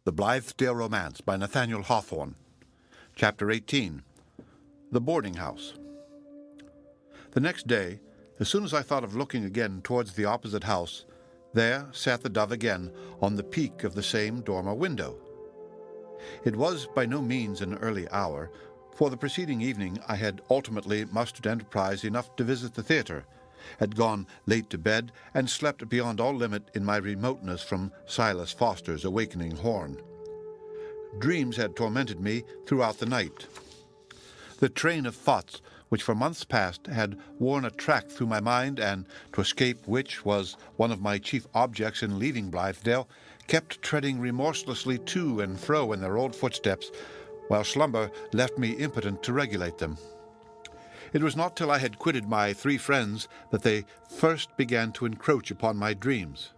The Blithedale Romance by Nathaniel Hawthorne. Chapter 18. The Boarding House. The next day, as soon as I thought of looking again towards the opposite house, there sat the dove again on the peak of the same dormer window. It was by no means an early hour, for the preceding evening I had ultimately mustered enterprise enough to visit the theatre, had gone late to bed, and slept beyond all limit in my remoteness from Silas Foster's awakening horn. Dreams had tormented me throughout the night. The train of thoughts which for months past had worn a track through my mind, and to escape which was one of my chief objects in leaving Blithedale, kept treading remorselessly to and fro in their old footsteps, while slumber left me impotent to regulate them. It was not till I had quitted my three friends that they first began to encroach upon my dreams.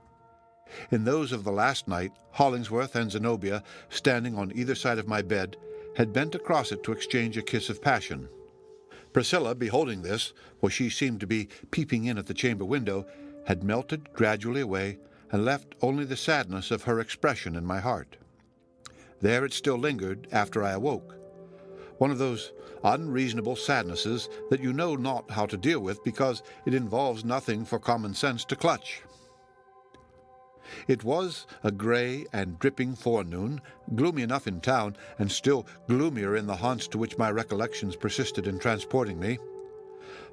In those of the last night, Hollingsworth and Zenobia, standing on either side of my bed, had bent across it to exchange a kiss of passion. Priscilla, beholding this, for she seemed to be peeping in at the chamber window, had melted gradually away and left only the sadness of her expression in my heart. There it still lingered after I awoke. One of those unreasonable sadnesses that you know not how to deal with because it involves nothing for common sense to clutch. It was a gray and dripping forenoon, gloomy enough in town, and still gloomier in the haunts to which my recollections persisted in transporting me.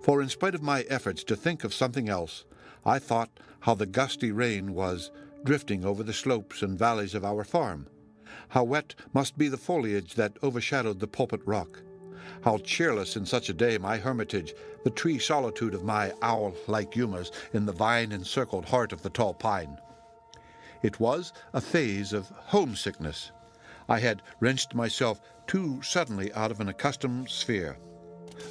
For in spite of my efforts to think of something else, I thought how the gusty rain was drifting over the slopes and valleys of our farm. How wet must be the foliage that overshadowed the pulpit rock. How cheerless in such a day my hermitage, the tree solitude of my owl-like humours in the vine-encircled heart of the tall pine. It was a phase of homesickness. I had wrenched myself too suddenly out of an accustomed sphere.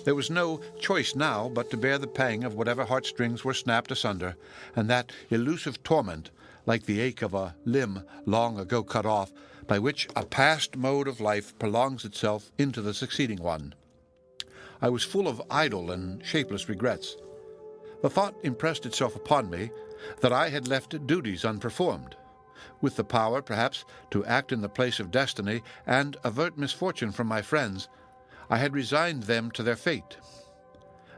There was no choice now but to bear the pang of whatever heartstrings were snapped asunder, and that elusive torment, like the ache of a limb long ago cut off, by which a past mode of life prolongs itself into the succeeding one. I was full of idle and shapeless regrets. The thought impressed itself upon me that I had left duties unperformed. With the power, perhaps, to act in the place of destiny and avert misfortune from my friends, I had resigned them to their fate.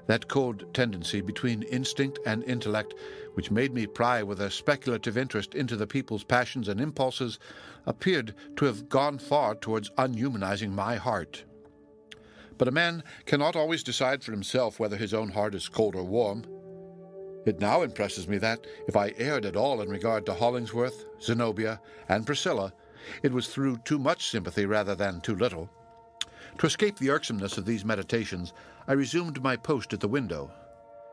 That cold tendency between instinct and intellect, which made me pry with a speculative interest into the people's passions and impulses, appeared to have gone far towards unhumanizing my heart. But a man cannot always decide for himself whether his own heart is cold or warm. It now impresses me that, if I erred at all in regard to Hollingsworth, Zenobia, and Priscilla, it was through too much sympathy rather than too little. To escape the irksomeness of these meditations, I resumed my post at the window.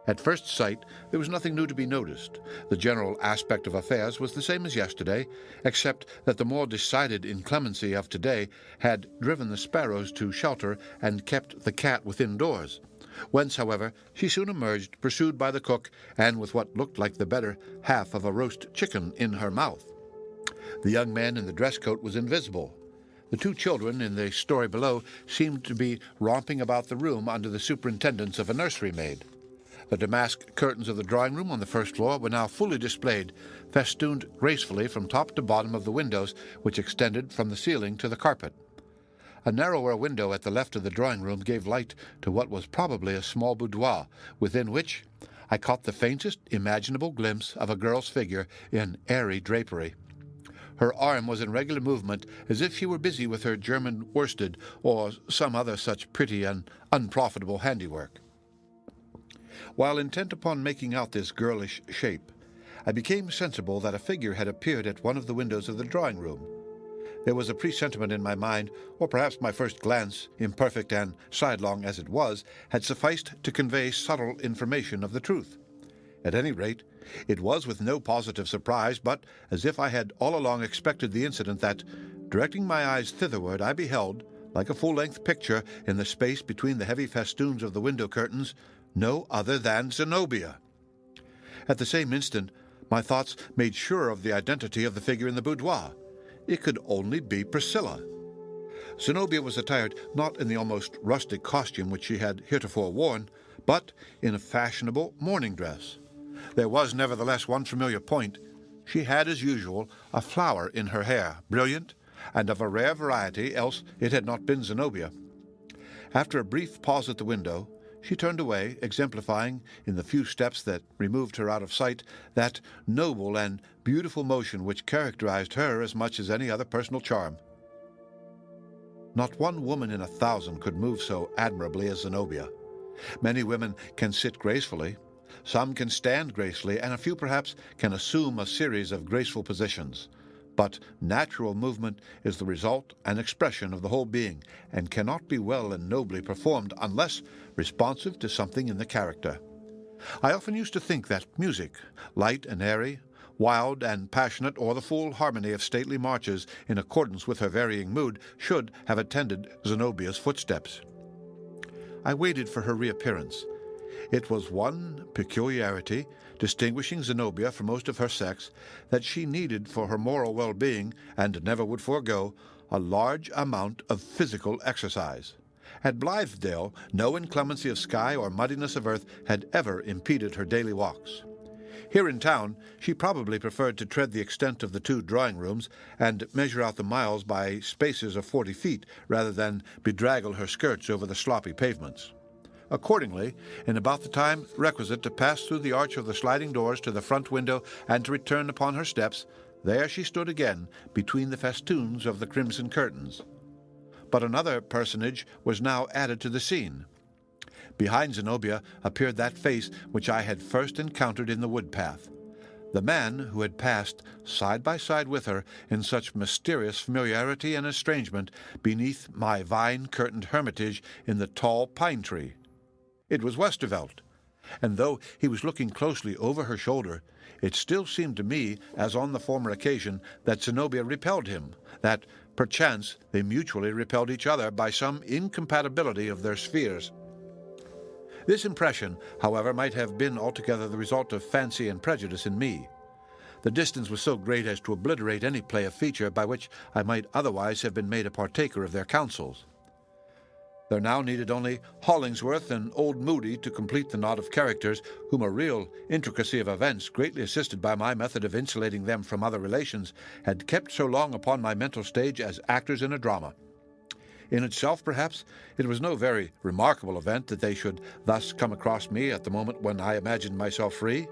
At first sight, there was nothing new to be noticed. The general aspect of affairs was the same as yesterday, except that the more decided inclemency of today had driven the sparrows to shelter and kept the cat within doors, whence, however, she soon emerged, pursued by the cook, and with what looked like the better half of a roast chicken in her mouth. The young man in the dress coat was invisible. The two children in the story below seemed to be romping about the room under the superintendence of a nursery maid. The damask curtains of the drawing-room on the first floor were now fully displayed, festooned gracefully from top to bottom of the windows, which extended from the ceiling to the carpet. A narrower window at the left of the drawing-room gave light to what was probably a small boudoir, within which I caught the faintest imaginable glimpse of a girl's figure in airy drapery. Her arm was in regular movement, as if she were busy with her German worsted or some other such pretty and unprofitable handiwork. While intent upon making out this girlish shape, I became sensible that a figure had appeared at one of the windows of the drawing-room. There was a presentiment in my mind, or perhaps my first glance, imperfect and sidelong as it was, had sufficed to convey subtle information of the truth. At any rate, it was with no positive surprise, but as if I had all along expected the incident that, directing my eyes thitherward, I beheld, like a full-length picture in the space between the heavy festoons of the window curtains, no other than Zenobia. At the same instant, my thoughts made sure of the identity of the figure in the boudoir. It could only be Priscilla. Zenobia was attired not in the almost rustic costume which she had heretofore worn, but in a fashionable morning dress. There was nevertheless one familiar point. She had, as usual, a flower in her hair, brilliant, and of a rare variety, else it had not been Zenobia. After a brief pause at the window, she turned away, exemplifying, in the few steps that removed her out of sight, that noble and beautiful motion which characterized her as much as any other personal charm. Not one woman in 1,000 could move so admirably as Zenobia. Many women can sit gracefully, some can stand gracefully, and a few perhaps can assume a series of graceful positions. But natural movement is the result and expression of the whole being, and cannot be well and nobly performed unless responsive to something in the character. I often used to think that music, light and airy, wild and passionate, or the full harmony of stately marches in accordance with her varying mood, should have attended Zenobia's footsteps. I waited for her reappearance. It was one peculiarity distinguishing Zenobia from most of her sex, that she needed for her moral well-being, and never would forego, a large amount of physical exercise. At Blithedale, no inclemency of sky or muddiness of earth had ever impeded her daily walks. Here in town, she probably preferred to tread the extent of the 2 drawing-rooms and measure out the miles by spaces of 40 feet, rather than bedraggle her skirts over the sloppy pavements. Accordingly, in about the time requisite to pass through the arch of the sliding doors to the front window and to return upon her steps, there she stood again between the festoons of the crimson curtains. But another personage was now added to the scene. Behind Zenobia appeared that face which I had first encountered in the wood-path. The man who had passed side by side with her in such mysterious familiarity and estrangement beneath my vine-curtained hermitage in the tall pine-tree. It was Westervelt, and though he was looking closely over her shoulder, it still seemed to me, as on the former occasion, that Zenobia repelled him, that, perchance, they mutually repelled each other by some incompatibility of their spheres. This impression, however, might have been altogether the result of fancy and prejudice in me. The distance was so great as to obliterate any play of feature by which I might otherwise have been made a partaker of their counsels. There now needed only Hollingsworth and old Moody to complete the knot of characters, whom a real intricacy of events, greatly assisted by my method of insulating them from other relations, had kept so long upon my mental stage as actors in a drama. In itself, perhaps, it was no very remarkable event that they should thus come across me at the moment when I imagined myself free.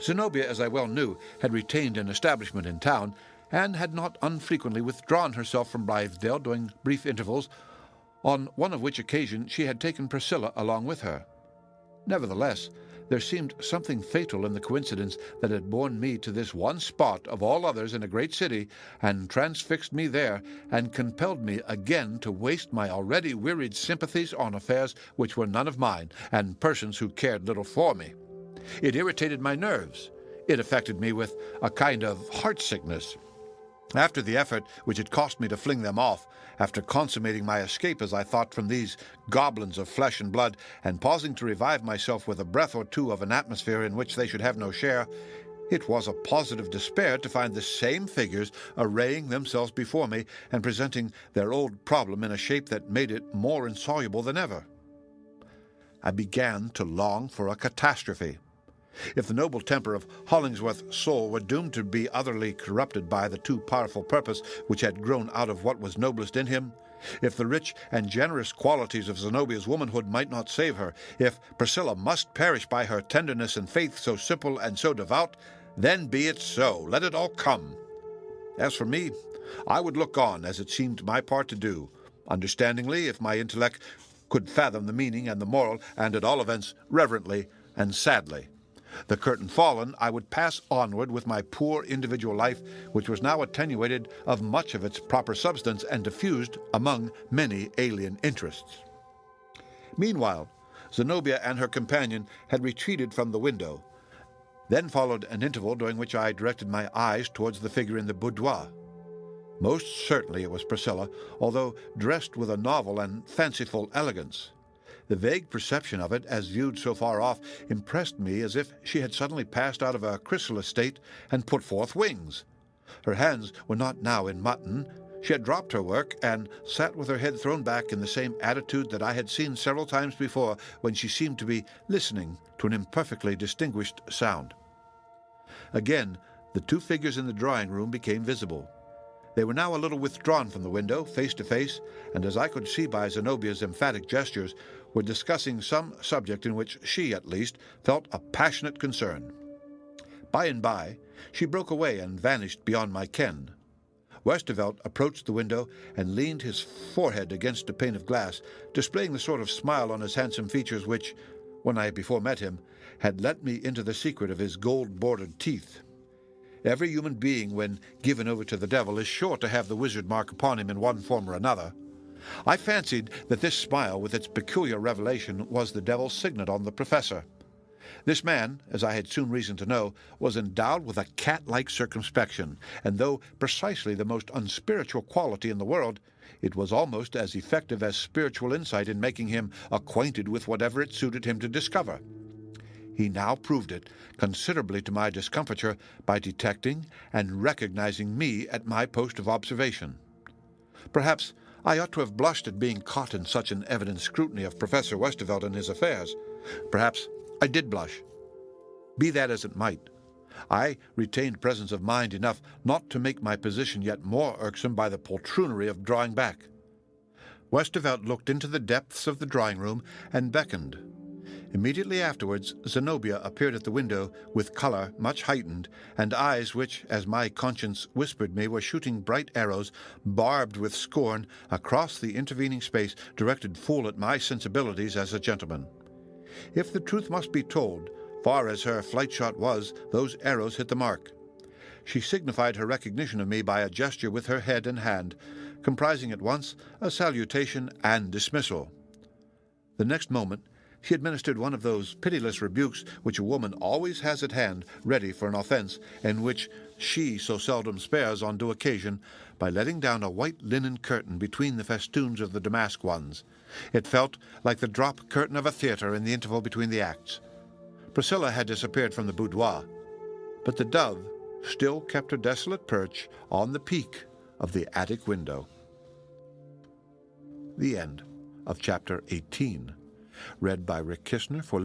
Zenobia, as I well knew, had retained an establishment in town, and had not unfrequently withdrawn herself from Blithedale during brief intervals, on one of which occasion she had taken Priscilla along with her. Nevertheless, there seemed something fatal in the coincidence that had borne me to this one spot of all others in a great city, and transfixed me there, and compelled me again to waste my already wearied sympathies on affairs which were none of mine, and persons who cared little for me. It irritated my nerves. It affected me with a kind of heart-sickness. After the effort which it cost me to fling them off, after consummating my escape, as I thought, from these goblins of flesh and blood, and pausing to revive myself with a breath or two of an atmosphere in which they should have no share, it was a positive despair to find the same figures arraying themselves before me and presenting their old problem in a shape that made it more insoluble than ever. I began to long for a catastrophe. If the noble temper of Hollingsworth's soul were doomed to be utterly corrupted by the too powerful purpose which had grown out of what was noblest in him, if the rich and generous qualities of Zenobia's womanhood might not save her, if Priscilla must perish by her tenderness and faith so simple and so devout, then be it so. Let it all come. As for me, I would look on, as it seemed my part to do, understandingly, if my intellect could fathom the meaning and the moral, and at all events reverently and sadly. The curtain fallen, I would pass onward with my poor individual life, which was now attenuated of much of its proper substance and diffused among many alien interests. Meanwhile, Zenobia and her companion had retreated from the window. Then followed an interval during which I directed my eyes towards the figure in the boudoir. Most certainly it was Priscilla, although dressed with a novel and fanciful elegance. The vague perception of it, as viewed so far off, impressed me as if she had suddenly passed out of a chrysalis state and put forth wings. Her hands were not now in mutton. She had dropped her work and sat with her head thrown back in the same attitude that I had seen several times before, when she seemed to be listening to an imperfectly distinguished sound. Again, the two figures in the drawing-room became visible. They were now a little withdrawn from the window, face to face, and as I could see by Zenobia's emphatic gestures, were discussing some subject in which she, at least, felt a passionate concern. By and by, she broke away and vanished beyond my ken. Westervelt approached the window and leaned his forehead against a pane of glass, displaying the sort of smile on his handsome features which, when I before met him, had let me into the secret of his gold-bordered teeth. Every human being, when given over to the devil, is sure to have the wizard mark upon him in one form or another. I fancied that this smile, with its peculiar revelation, was the devil's signet on the professor. This man, as I had soon reason to know, was endowed with a cat-like circumspection, and though precisely the most unspiritual quality in the world, it was almost as effective as spiritual insight in making him acquainted with whatever it suited him to discover. He now proved it, considerably to my discomfiture, by detecting and recognizing me at my post of observation. Perhaps I ought to have blushed at being caught in such an evident scrutiny of Professor Westervelt and his affairs. Perhaps I did blush. Be that as it might, I retained presence of mind enough not to make my position yet more irksome by the poltroonery of drawing back. Westervelt looked into the depths of the drawing-room and beckoned. Immediately afterwards, Zenobia appeared at the window with color much heightened, and eyes which, as my conscience whispered me, were shooting bright arrows, barbed with scorn, across the intervening space, directed full at my sensibilities as a gentleman. If the truth must be told, far as her flight shot was, those arrows hit the mark. She signified her recognition of me by a gesture with her head and hand, comprising at once a salutation and dismissal. The next moment, she administered one of those pitiless rebukes which a woman always has at hand, ready for an offense, and which she so seldom spares on due occasion, by letting down a white linen curtain between the festoons of the damask ones. It felt like the drop curtain of a theatre in the interval between the acts. Priscilla had disappeared from the boudoir, but the dove still kept her desolate perch on the peak of the attic window. The end of Chapter 18. Read by Rick Kistner for